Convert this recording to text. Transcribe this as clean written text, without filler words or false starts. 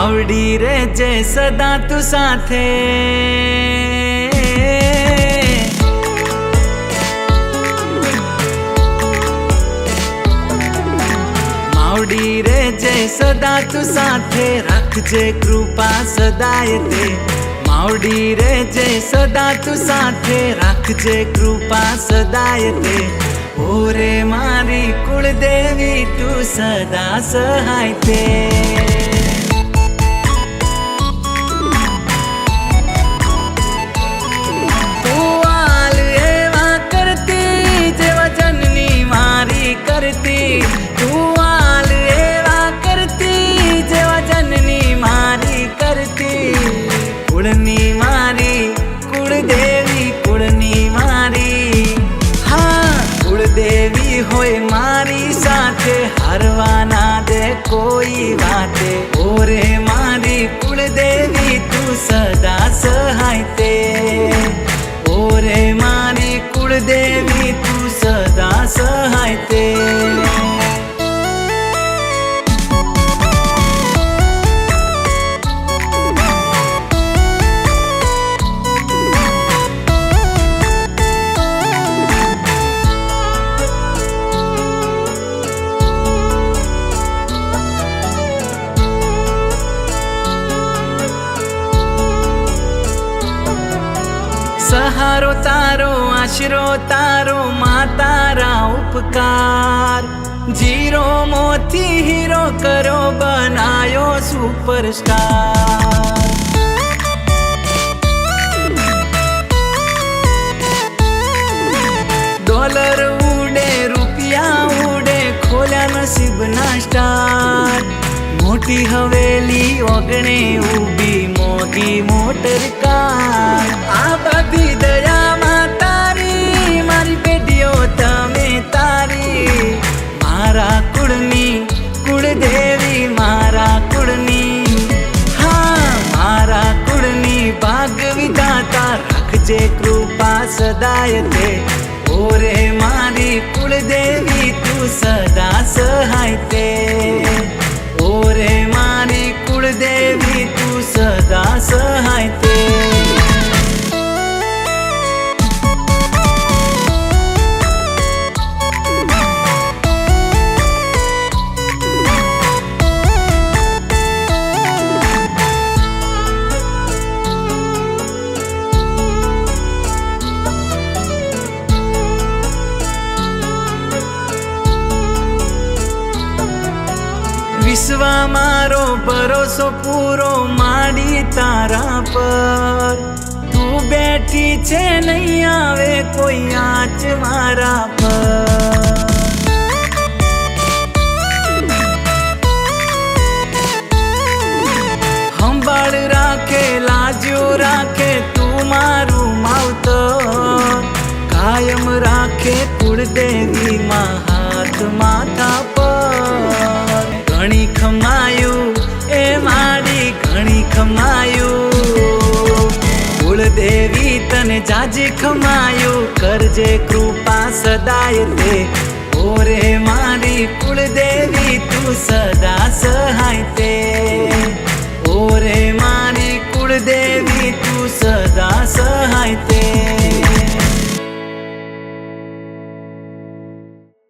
मावडी रे जय सदा तू साथे मावडी रे जय सदा तू साथे राखजे कृपा सदाय ते मावडी रे जय सदा तू साथे राखजे कृपा सदाय ते ओरे मारी कुलदेवी तू सदा सहाय ते हरवाना दे कोई बाते ओरे मारी कुलदेवी तू सदा सहाय ते ओरे मारी कुलदेवी तू सदा सहाय ते सहारो तारो आशरो तारो मातारा उपकार जीरो मोती हीरो करो बनायो सुपरस्टार डॉलर उड़े रुपया उड़े खोल्या नसीब ना स्टार मोटी हवेली ओगणे उभी मोगी मोटर कार आ बधी दया तारी मारी पेढ़ीओ तमे तारी मारा कुळनी कुळदेवी मारा कुळनी हाँ मारा कुळनी भाग विधाता राखजे कृपा सदाय ते ओरे मारी कुळदेवी तू सदा सहाय ते ओरे मारी कुलदेवी तू सदा सहाय ते विश्व मारो भरोसो पूरो माड़ी तारा पर तू बैठी छे नहीं आवे कोई आँच मारा पर हंबाड़ राखे लाजो राखे तू मारू मावतो कायम राखे कुलदेवी मां हाथ माथा पर घणी खमायु ए माड़ी घणी खमायु कुलदेवी तने जाजे खमायु करजे कृपा सदाय ते ओरे मारी कुलदेवी तू सदा सहाय ते ओरे मारी कुलदेवी तू सदा सहाय ते।